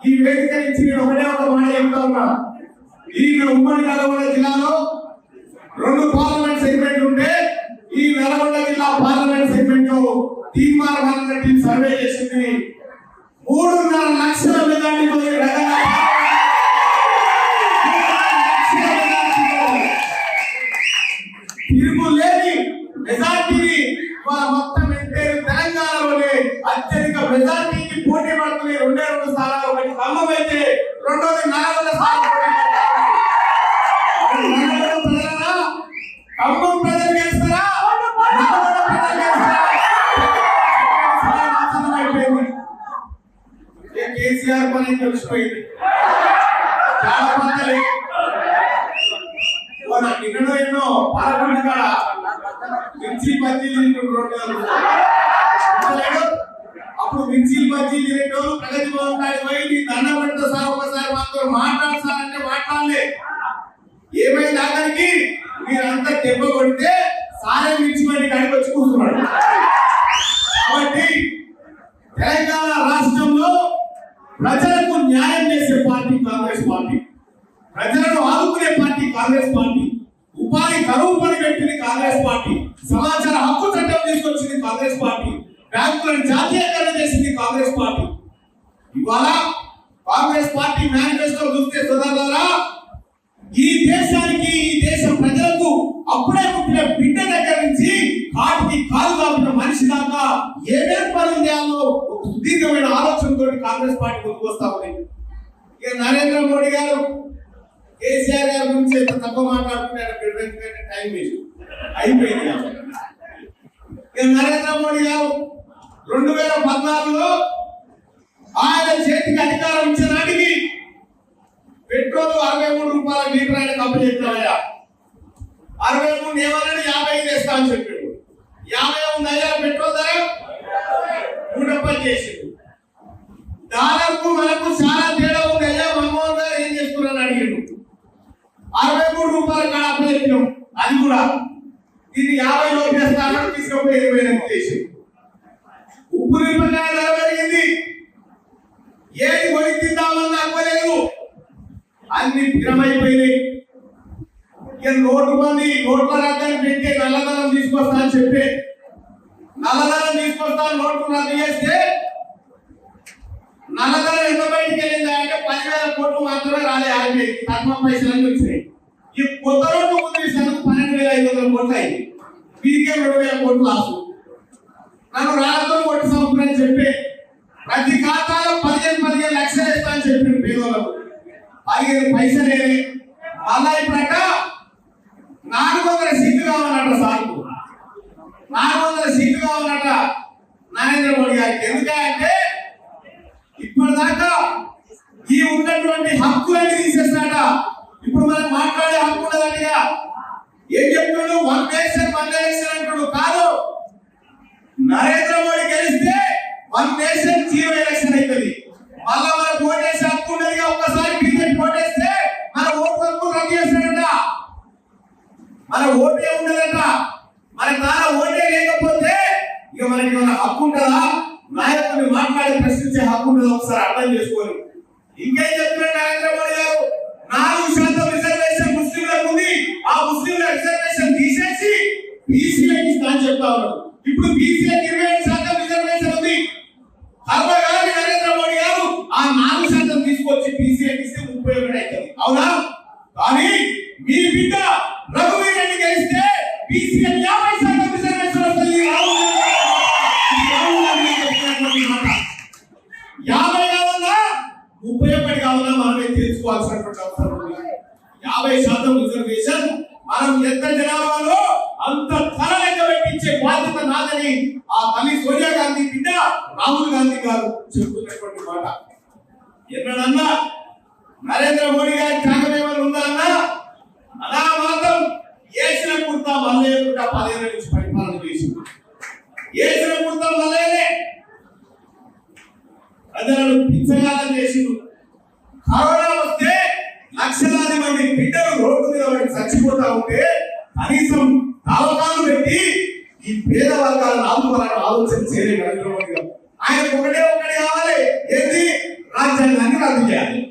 ఈ వేదిక నుంచి నేను ఒకటే ఒక మాట చెప్తా ఉన్నా. ఈ ఉమ్మడి నల్గొండ జిల్లాలో 2 పార్లమెంట్ సెగ్మెంట్ ఉంటే ఈ నల్గొండ జిల్లా పార్లమెంట్ సెగ్మెంట్ లో తీర్మానం సర్వే చేసింది 3.5 లక్షల మెజార్టీతో తిరుగులేని మెజార్టీని మొత్తం తెలంగాణలోనే అత్యధిక మెజార్టీకి పోటీ పడుతుంది. 2 స్థానాలు, ఒకటి ఖమ్మం అయితే రెండోది నల్గొండ స్థానం. ఖమ్మం ప్రజలు గెలుస్తారా, నల్గొండ ప్రజలు గెలుస్తారా? కేసీఆర్ పని తెలిసిపోయింది. చాలా మంది ఎన్నో పాలకొండ కాడ మిర్చి బజ్జీలు అప్పుడు మిర్చి బజ్జీలు తినేటోళ్ళు ప్రగతి భవన్ కాడికి పోయి నీ దండం పెడతా సార్ ఒకసారి మాత్రం మాట్లాడు సార్ అంటే మాట్లాడలే. ఏమైంది ఆఖరికి మీరంతా దెబ్బ కొడితే సారే మిర్చి బండి కాడికి వచ్చి కూర్చున్నాడు. కాబట్టి తెలంగాణ రాష్ట్రంలో ప్రజలకు న్యాయం చేసే పార్టీ కాంగ్రెస్ పార్టీ, ప్రజలను ఆదుకునే పార్టీ కాంగ్రెస్ పార్టీ, ఉపాధి కరువు పని పెట్టింది కాంగ్రెస్ పార్టీ, సమాచార హక్కు చట్టం తీసుకొచ్చింది కాంగ్రెస్ పార్టీ, బ్యాంకులను జాతీయకరణ చేసింది కాంగ్రెస్ పార్టీ. ఇవాళ కాంగ్రెస్ పార్టీ మేనిఫెస్టో చూస్తే సోదరులారా, ఈ దేశానికి ఈ దేశ ప్రజలకు అప్పుడే పుట్టిన బిడ్డ దగ్గర నుంచి కాటికి కాలు కాపిన మనిషి దాకా ఏమేం పనులు చేయాలో ఒక సుదీర్ఘమైన ఆలోచనతో కాంగ్రెస్ పార్టీ ముందుకు వస్తా ఉంది. ఇక నరేంద్ర మోడీ గారు కేసీఆర్ గారి గురించి ఎంత తక్కువ మాట్లాడుతున్నాడు, టైం వేస్ట్ అయిపోయింది. ఇక నరేంద్ర మోడీ గారు 2014లో ఆయన చేతికి అధికారం ఇచ్చిన నాటికి పెట్రోల్ 63 రూపాయల లీటర్ ఆయన కంపెనీ చెప్పాయా, 63 ఏమన్నాడు 50 తెస్తా అని చెప్పాడు. 50 ఉందయ్యా పెట్రోల్ ధర 130 చేసిండు. డాలర్కు మనకు చాలా తేడా ఉంది అయ్యా, మన్మోహన్ గారు ఏం చేస్తున్నారని అడిగాడు. 63 రూపాయల కాడ అప్పచెప్పినాం, అది కూడా దీన్ని 50 లోపు చేస్తానని తీసుకుపోయి 20 చేసి ఉప్పు నింపకాయ ధర పెరిగింది. ఏది కొని తిందామని అవ్వలేదు, అన్ని భిన్నమైపోయినాయి. ఇక నోట్ల రద్దని పెట్టి నల్లధనం తీసుకొస్తా అని చెప్పి నల్లధనం తీసుకొస్తా నోట్లు రద్దు చేస్తే నల్లధనం ఎంత బయటికి వెళ్ళిందా అంటే 10,000 కోట్లు మాత్రమే రాలే. ఆగిపోయి తక్కువ పైసలన్నీ వచ్చినాయి. ఈ కొత్త నోట్లు ముద్రించినందుకు 12,500 కోట్లు అయింది. వీరికే 2,000 కోట్లు లాసు. నన్ను రాళ్ళతో కొట్టి సంవత్సరం చెప్పి ప్రతి ఖాతాలో 15 లక్షలు ఇస్తా అని చెప్పింది పేదోళ్ళకు. 15 పైసలే. మళ్ళా ఇప్పుడట 400 సీట్లు కావాలట సార్కు, 400 సీట్లు కావాలట నరేంద్ర మోడీ గారికి. ఎందుకంటే ఇప్పటిదాకా ఈ ఉన్నటువంటి హక్కులన్నీ తీసేస్తాడ. ఇప్పుడు మనం మాట్లాడే హక్కు ఉన్నదన్నగా ఏం చెప్తున్నాడు, 1 నేషన్ 1 ఎలక్షన్ అంటున్నాడు. కాదు, నరేంద్ర మోడీ గెలిస్తే 1 నేషన్ 0 ఎలక్షన్ అవుతుంది. మళ్ళా మనకు ఓటేసే హక్కు ఉన్నది. ఒక్కసారి బీజేపీ ఓటేస్తే మన ఓటు హక్కు రద్దు చేస్తాడట, మన ఓటే ఉండదట. మన నాన్న ఓటే లేకపోతే ఇక మనకి మన హక్కు ఉంటుందా, నాయకుడిని మాట్లాడి ప్రశ్నించే హక్కు ఉంటుందా ఒకసారి అర్థం చేసుకోవాలి. ఇంకేం చెప్తున్నాడు నరేంద్ర మోడీ గారు, 4% రిజర్వేషన్ ముస్లింలకు ఉంది, ఆ ముస్లింల రిజర్వేషన్ తీసేసి బీసీలకు ఇస్తా అని చెప్తా ఉన్నారు. ఇప్పుడు బీసీలకు 25% రిజర్వేషన్ ఉంది. కర్మగారి నరేంద్ర మోడీ గారు ఆ 4% తీసుకొచ్చి బీసీలకు ఇస్తే 31 అవుతుంది. అవునా? కానీ మీ బిడ్డ రఘువీర్ రెడ్డి గెలిస్తే బీసీలకు 50% రిజర్వేషన్ వస్తుంది. 50 కావాలా 31 కావాలా మనమే తెలుసుకోవాల్సినటువంటి అవసరం ఉంది. 50% రిజర్వేషన్ మనం ఎంత జనాభాలో అంత ధర లెక్క పెట్టించే బాధ్యత నాదని ఆ తల్లి సోనియా గాంధీ బిడ్డ రాహుల్ గాంధీ గారు చెబుతున్నటువంటి మాట. ఎన్నడన్నా నరేంద్ర మోడీ గారి త్యాగం ఏమైనా ఉందా అన్నా? అలా మాత్రం ఏసిన కుర్తా మల్లయ్య కూడా 10 ఏళ్ల నుంచి పరిపాలన చేసింది. ఏసిన కుర్తా మల్లయ్యనే ప్రజలను పిచ్చగాలం చేసింది. కరోనా వస్తే లక్షలాది మంది బిడ్డలు రోడ్డు మీద పడి చచ్చిపోతా ఉంటే కనీసం అవకాశం పెట్టి ఈ పేద వర్గాలను ఆదుకోవాలని ఆలోచన చేయలేదు నరేంద్ర మోడీ గారు. ఆయనకు ఒకటే కావాలి, ఏంటి? రద్దు చేయాలి.